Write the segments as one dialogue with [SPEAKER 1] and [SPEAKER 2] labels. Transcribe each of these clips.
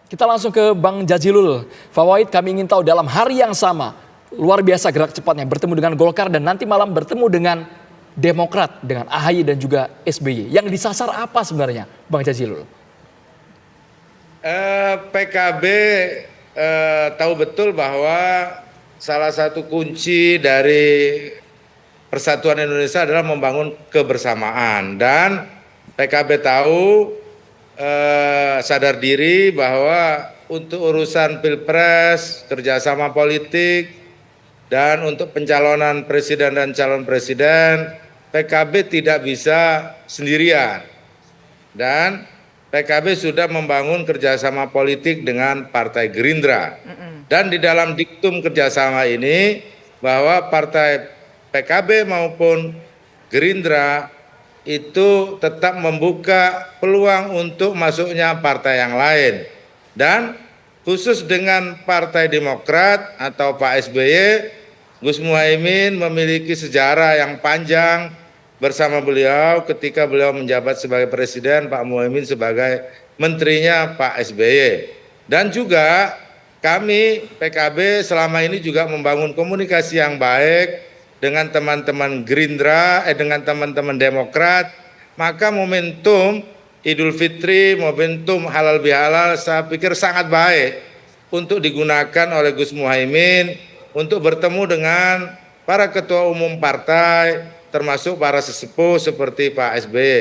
[SPEAKER 1] Kita langsung ke Bang Jazilul. Fawait, kami ingin tahu dalam hari yang sama, luar biasa gerak cepatnya bertemu dengan Golkar dan nanti malam bertemu dengan Demokrat, dengan AHY dan juga SBY. Yang disasar apa sebenarnya, Bang Jazilul?
[SPEAKER 2] PKB tahu betul bahwa salah satu kunci dari persatuan Indonesia adalah membangun kebersamaan, dan PKB tahu sadar diri bahwa untuk urusan pilpres, kerjasama politik, dan untuk pencalonan presiden dan calon presiden, PKB tidak bisa sendirian. Dan PKB sudah membangun kerjasama politik dengan Partai Gerindra. Dan di dalam diktum kerjasama ini, bahwa Partai PKB maupun Gerindra itu tetap membuka peluang untuk masuknya partai yang lain. Dan khusus dengan Partai Demokrat atau Pak SBY, Gus Muhaimin memiliki sejarah yang panjang bersama beliau ketika beliau menjabat sebagai presiden, Pak Muhaimin sebagai menterinya Pak SBY. Dan juga kami PKB selama ini juga membangun komunikasi yang baik dengan teman-teman Gerindra, dengan teman-teman Demokrat. Maka momentum Idul Fitri, momentum halal bihalal, saya pikir sangat baik untuk digunakan oleh Gus Muhaimin untuk bertemu dengan para ketua umum partai, termasuk para sesepuh seperti Pak SBY.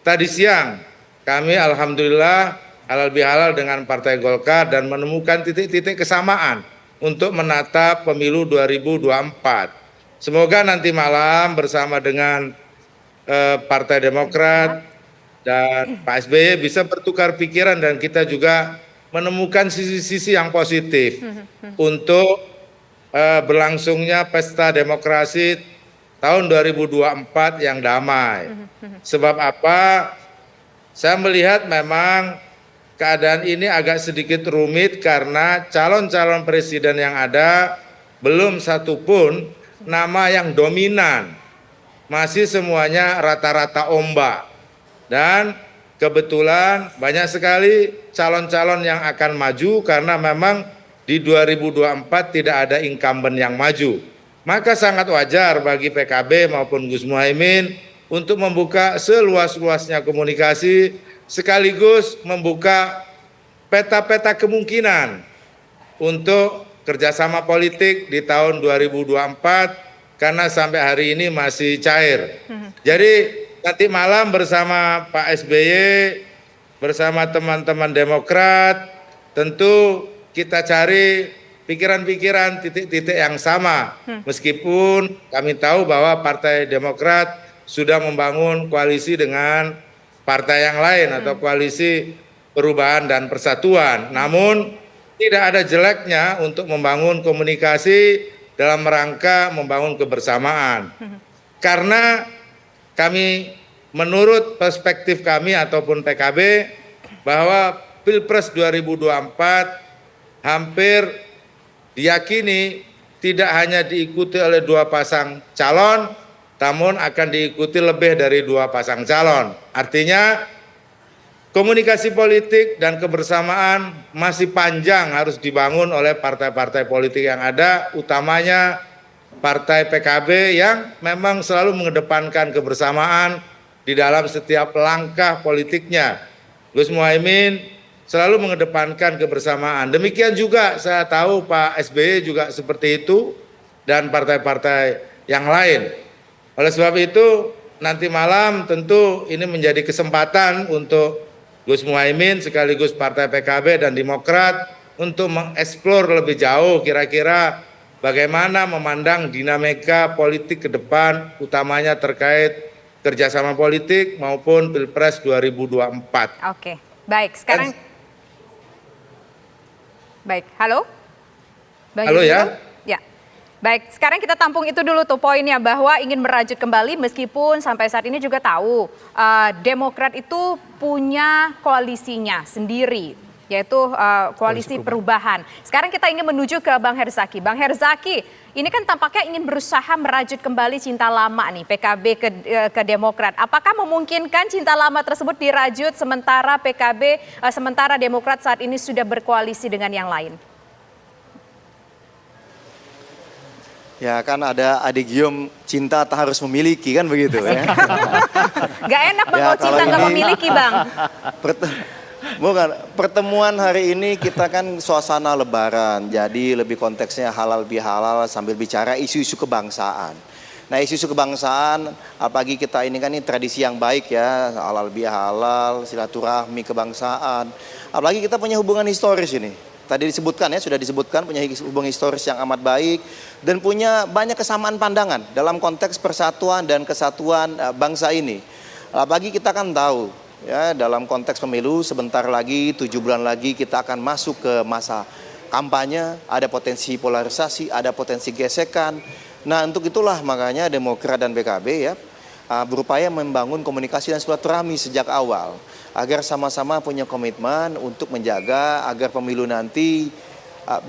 [SPEAKER 2] Tadi siang kami alhamdulillah halal bihalal dengan Partai Golkar dan menemukan titik-titik kesamaan untuk menatap pemilu 2024. Semoga nanti malam bersama dengan Partai Demokrat dan Pak SBY bisa bertukar pikiran dan kita juga menemukan sisi-sisi yang positif untuk berlangsungnya pesta demokrasi tahun 2024 yang damai. Sebab apa? Saya melihat memang keadaan ini agak sedikit rumit karena calon-calon presiden yang ada belum satupun nama yang dominan, masih semuanya rata-rata ombak. Dan kebetulan banyak sekali calon-calon yang akan maju karena memang di 2024 tidak ada incumbent yang maju. Maka sangat wajar bagi PKB maupun Gus Muhaimin untuk membuka seluas-luasnya komunikasi sekaligus membuka peta-peta kemungkinan untuk kerjasama politik di tahun 2024 karena sampai hari ini masih cair. Jadi nanti malam bersama Pak SBY, bersama teman-teman Demokrat, tentu kita cari pikiran-pikiran titik-titik yang sama. Meskipun kami tahu bahwa Partai Demokrat sudah membangun koalisi dengan partai yang lain atau koalisi perubahan dan persatuan. Namun tidak ada jeleknya untuk membangun komunikasi dalam rangka membangun kebersamaan. Karena kami, menurut perspektif kami ataupun PKB, bahwa Pilpres 2024 hampir diyakini tidak hanya diikuti oleh 2 pasang calon, namun akan diikuti lebih dari 2 pasang calon. Artinya komunikasi politik dan kebersamaan masih panjang harus dibangun oleh partai-partai politik yang ada, utamanya Partai PKB yang memang selalu mengedepankan kebersamaan di dalam setiap langkah politiknya. Gus Muhaimin selalu mengedepankan kebersamaan. Demikian juga saya tahu Pak SBY juga seperti itu dan partai-partai yang lain. Oleh sebab itu nanti malam tentu ini menjadi kesempatan untuk Gus Muhaimin sekaligus Partai PKB dan Demokrat untuk mengeksplor lebih jauh kira-kira bagaimana memandang dinamika politik ke depan, utamanya terkait kerjasama politik maupun Pilpres 2024.
[SPEAKER 3] Oke, baik. Sekarang, baik. Halo, Bang
[SPEAKER 2] halo
[SPEAKER 3] Yusuf?
[SPEAKER 2] ya.
[SPEAKER 3] Ya. Baik, sekarang kita tampung itu dulu tuh poinnya bahwa ingin merajut kembali meskipun sampai saat ini juga tahu Demokrat itu punya koalisinya sendiri. yaitu koalisi perubahan. Sekarang kita ingin menuju ke Bang Herzaki. Bang Herzaki, ini kan tampaknya ingin berusaha merajut kembali cinta lama nih PKB ke Demokrat. Apakah memungkinkan cinta lama tersebut dirajut sementara sementara Demokrat saat ini sudah berkoalisi dengan yang lain?
[SPEAKER 4] Ya kan ada adigium cinta tak harus memiliki kan begitu ya.
[SPEAKER 3] Gak enak Bang kalau cinta gak memiliki Bang.
[SPEAKER 4] Bukan, pertemuan hari ini kita kan suasana lebaran, jadi lebih konteksnya halal bihalal sambil bicara isu-isu kebangsaan. Nah isu-isu kebangsaan, apalagi kita ini kan ini tradisi yang baik ya, halal bihalal, silaturahmi kebangsaan. Apalagi kita punya hubungan historis ini. Tadi disebutkan ya, sudah disebutkan punya hubungan historis yang amat baik dan punya banyak kesamaan pandangan dalam konteks persatuan dan kesatuan bangsa ini. Apalagi kita kan tahu ya dalam konteks pemilu sebentar lagi 7 bulan lagi kita akan masuk ke masa kampanye, ada potensi polarisasi, ada potensi gesekan. Nah untuk itulah makanya Demokrat dan PKB ya berupaya membangun komunikasi dan silaturahmi sejak awal agar sama-sama punya komitmen untuk menjaga agar pemilu nanti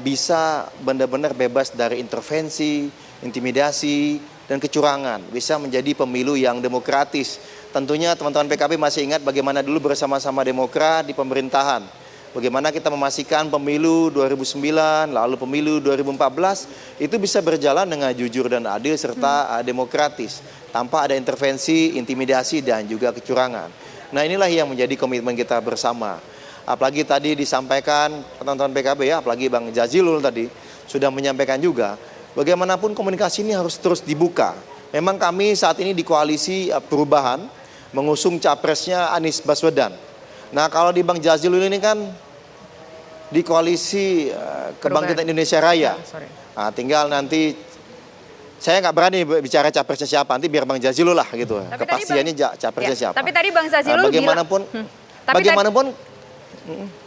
[SPEAKER 4] bisa benar-benar bebas dari intervensi, intimidasi, dan kecurangan. Bisa menjadi pemilu yang demokratis. Tentunya teman-teman PKB masih ingat bagaimana dulu bersama-sama Demokrat di pemerintahan. Bagaimana kita memastikan pemilu 2009, lalu pemilu 2014, itu bisa berjalan dengan jujur dan adil serta demokratis. Tanpa ada intervensi, intimidasi, dan juga kecurangan. Nah inilah yang menjadi komitmen kita bersama. Apalagi tadi disampaikan teman-teman PKB ya, apalagi Bang Jazilul tadi sudah menyampaikan juga. Bagaimanapun komunikasi ini harus terus dibuka. Memang kami saat ini di koalisi perubahan mengusung capresnya Anies Baswedan. Nah kalau di Bang Jazilul ini kan di koalisi Kebangkitan Indonesia Raya. Nah, tinggal nanti saya nggak berani bicara capresnya siapa, nanti biar Bang Jazilul lah gitu.
[SPEAKER 3] Tapi
[SPEAKER 4] kepastiannya capresnya siapa.
[SPEAKER 3] Tapi tadi Bang Jazilul
[SPEAKER 4] bagaimanapun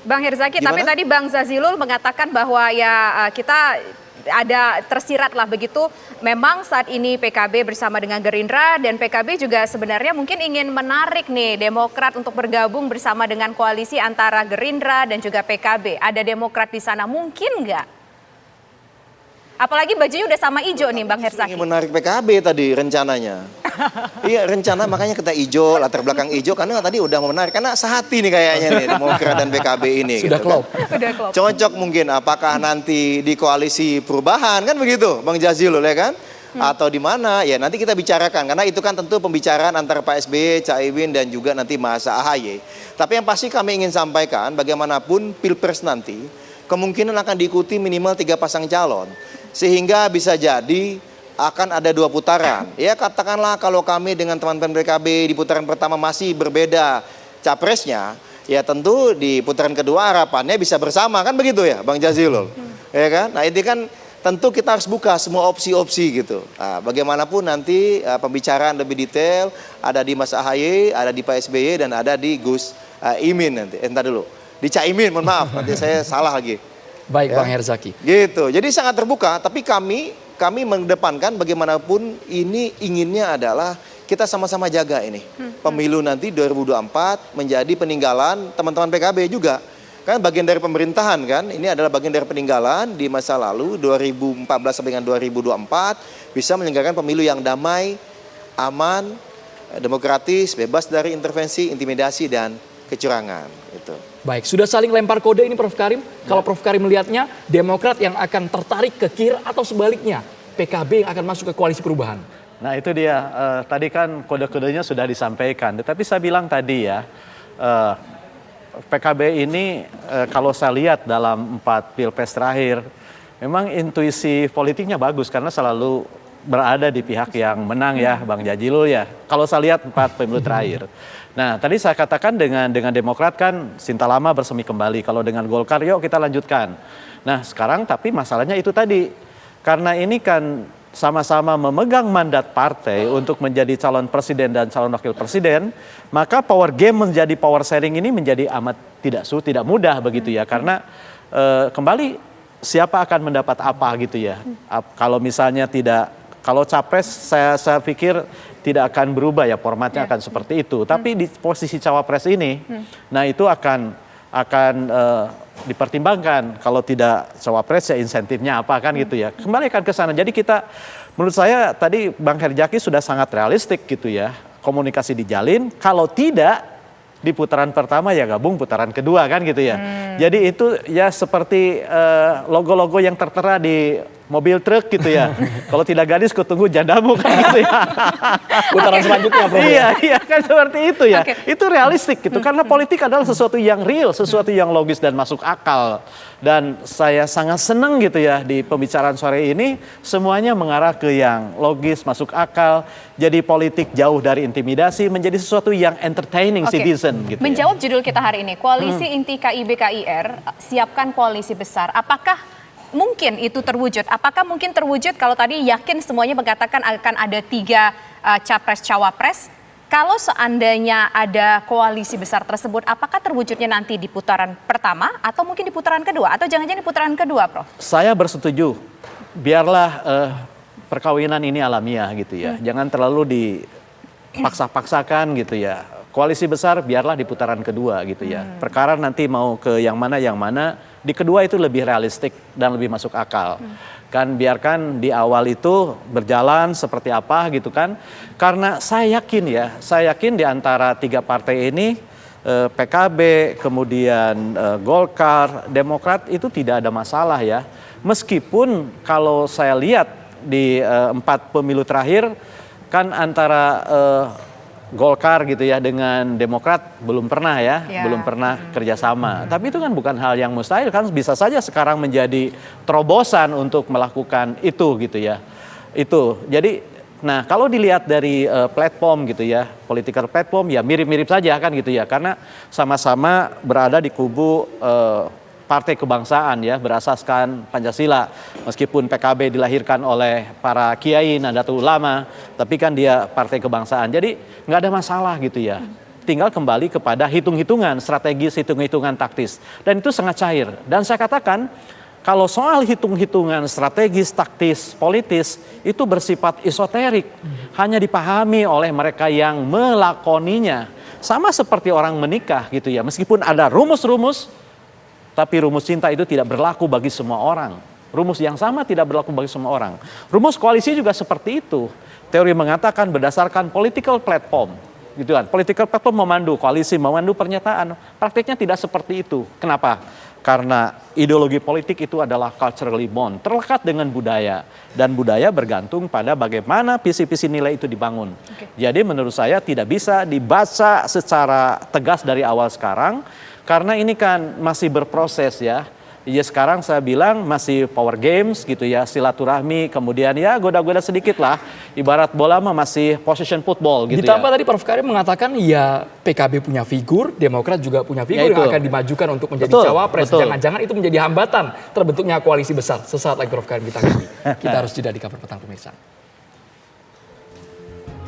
[SPEAKER 3] Bang Herzaki,
[SPEAKER 4] gimana?
[SPEAKER 3] tapi tadi Bang Jazilul mengatakan bahwa ya kita ada tersirat lah begitu. Memang saat ini PKB bersama dengan Gerindra dan PKB juga sebenarnya mungkin ingin menarik nih Demokrat untuk bergabung bersama dengan koalisi antara Gerindra dan juga PKB. Ada Demokrat di sana mungkin nggak? Apalagi bajunya udah sama hijau nih Bang Herzaki.
[SPEAKER 4] Ingin menarik PKB tadi rencananya. Iya rencana makanya kita hijau, latar belakang hijau karena tadi udah mau menarik. Karena sehati nih kayaknya nih Demokrat dan PKB ini.
[SPEAKER 1] Sudah
[SPEAKER 4] gitu,
[SPEAKER 1] klop.
[SPEAKER 4] Kan.
[SPEAKER 3] Udah klop.
[SPEAKER 4] Cocok mungkin apakah nanti di koalisi perubahan kan begitu Bang Jazilul ya kan? Atau di mana ya nanti kita bicarakan. Karena itu kan tentu pembicaraan antara Pak SBY, Caimin dan juga nanti Mas AHY. Tapi yang pasti kami ingin sampaikan bagaimanapun Pilpres nanti kemungkinan akan diikuti minimal 3 pasang calon. Sehingga bisa jadi akan ada 2 putaran. Ya katakanlah kalau kami dengan teman-teman PKB di putaran pertama masih berbeda capresnya, ya tentu di putaran kedua harapannya bisa bersama kan begitu ya Bang Jazilul. Ya kan? Nah ini kan tentu kita harus buka semua opsi-opsi gitu. Nah, bagaimanapun nanti pembicaraan lebih detail ada di Mas AHY, ada di Pak SBY dan ada di Gus Imin nanti. Entar dulu. Di Caimin, mohon maaf, nanti saya salah lagi.
[SPEAKER 1] Baik
[SPEAKER 4] Ya.
[SPEAKER 1] Bang Herzaki.
[SPEAKER 4] Gitu, jadi sangat terbuka, tapi kami mengedepankan bagaimanapun ini inginnya adalah kita sama-sama jaga ini. Pemilu nanti 2024 menjadi peninggalan teman-teman PKB juga. Kan bagian dari pemerintahan kan, ini adalah bagian dari peninggalan di masa lalu 2014 sampai dengan 2024 bisa menyelenggarakan pemilu yang damai, aman, demokratis, bebas dari intervensi, intimidasi dan kecurangan gitu.
[SPEAKER 1] Baik, sudah saling lempar kode ini Prof. Karim. Kalau Prof. Karim melihatnya Demokrat yang akan tertarik ke kir atau sebaliknya PKB yang akan masuk ke koalisi perubahan.
[SPEAKER 5] Nah itu dia, tadi kan kode-kodenya sudah disampaikan. Tapi saya bilang tadi ya, PKB ini kalau saya lihat dalam 4 pilpres terakhir, memang intuisi politiknya bagus karena selalu berada di pihak yang menang ya Bang Jazilul ya. Kalau saya lihat 4 pemilu terakhir. Nah tadi saya katakan dengan Demokrat kan cinta lama bersemi kembali. Kalau dengan Golkar yuk kita lanjutkan. Nah sekarang tapi masalahnya itu tadi. Karena ini kan sama-sama memegang mandat partai untuk menjadi calon presiden dan calon wakil presiden. Maka power game menjadi power sharing ini menjadi amat tidak mudah begitu ya. Karena kembali siapa akan mendapat apa gitu ya. Kalau misalnya kalau capres saya pikir tidak akan berubah ya formatnya akan seperti itu. Tapi di posisi cawapres ini, nah itu akan akan dipertimbangkan. Kalau tidak cawapres ya insentifnya apa kan gitu ya. Kembalikan ke sana. Jadi kita, menurut saya tadi Bang Herzaki sudah sangat realistik gitu ya. Komunikasi dijalin, kalau tidak di putaran pertama ya gabung putaran kedua kan gitu ya. Jadi itu ya seperti logo-logo yang tertera di mobil truk gitu ya. Kalau tidak gadis kutunggu jandamu kan gitu ya.
[SPEAKER 1] Putaran selanjutnya, Prof.
[SPEAKER 5] Iya kan seperti itu ya.
[SPEAKER 3] Oke.
[SPEAKER 5] Itu realistik gitu. Karena politik adalah sesuatu yang real, sesuatu yang logis dan masuk akal. Dan saya sangat senang gitu ya di pembicaraan sore ini semuanya mengarah ke yang logis, masuk akal. Jadi politik jauh dari intimidasi menjadi sesuatu yang entertaining
[SPEAKER 3] Oke.
[SPEAKER 5] citizen gitu ya.
[SPEAKER 3] Menjawab judul kita hari ini, Koalisi Inti KIB KIR, siapkan koalisi besar. Apakah mungkin itu terwujud? Apakah mungkin terwujud kalau tadi yakin semuanya mengatakan akan ada 3 capres-cawapres? Kalau seandainya ada koalisi besar tersebut, apakah terwujudnya nanti di putaran pertama atau mungkin di putaran kedua? Atau jangan-jangan di putaran kedua, Prof?
[SPEAKER 5] Saya bersetuju. Biarlah perkawinan ini alamiah gitu ya. Jangan terlalu dipaksa-paksakan gitu ya. Koalisi besar biarlah di putaran kedua gitu ya. Perkara nanti mau ke yang mana, di kedua itu lebih realistik dan lebih masuk akal. Kan biarkan di awal itu berjalan seperti apa gitu kan. Karena saya yakin di antara 3 partai ini PKB, kemudian Golkar, Demokrat itu tidak ada masalah ya. Meskipun kalau saya lihat di 4 pemilu terakhir kan antara Golkar gitu ya dengan Demokrat belum pernah ya, belum pernah kerjasama. Tapi itu kan bukan hal yang mustahil, kan bisa saja sekarang menjadi terobosan untuk melakukan itu gitu ya. Itu jadi, nah kalau dilihat dari platform gitu ya, political platform ya mirip-mirip saja kan gitu ya, karena sama-sama berada di kubu partai kebangsaan ya, berasaskan Pancasila. Meskipun PKB dilahirkan oleh para kiai Nahdlatul Ulama, tapi kan dia partai kebangsaan. Jadi nggak ada masalah gitu ya. Tinggal kembali kepada hitung-hitungan strategis, hitung-hitungan taktis. Dan itu sangat cair. Dan saya katakan, kalau soal hitung-hitungan strategis, taktis, politis, itu bersifat esoterik. Hanya dipahami oleh mereka yang melakoninya. Sama seperti orang menikah gitu ya. Meskipun ada rumus-rumus, tapi rumus cinta itu tidak berlaku bagi semua orang. Rumus yang sama tidak berlaku bagi semua orang. Rumus koalisi juga seperti itu. Teori mengatakan berdasarkan political platform. Gitu kan. Political platform memandu koalisi, memandu pernyataan. Praktiknya tidak seperti itu. Kenapa? Karena ideologi politik itu adalah culturally born, terlekat dengan budaya. Dan budaya bergantung pada bagaimana visi-visi nilai itu dibangun. Jadi menurut saya tidak bisa dibaca secara tegas dari awal sekarang. Karena ini kan masih berproses ya. Ya sekarang saya bilang masih power games gitu ya, silaturahmi, kemudian ya goda-goda sedikit lah. Ibarat bola mah masih possession football gitu
[SPEAKER 1] Ditambah
[SPEAKER 5] ya.
[SPEAKER 1] tadi Prof Karim mengatakan ya PKB punya figur, Demokrat juga punya figur
[SPEAKER 5] Ya,
[SPEAKER 1] yang
[SPEAKER 5] itu.
[SPEAKER 1] akan dimajukan untuk menjadi
[SPEAKER 5] Betul,
[SPEAKER 1] cawapres.
[SPEAKER 5] betul.
[SPEAKER 1] Jangan-jangan itu menjadi hambatan terbentuknya koalisi besar. Sesaat lagi Prof Karim kita harus jeda di Kabar Petang pemirsa.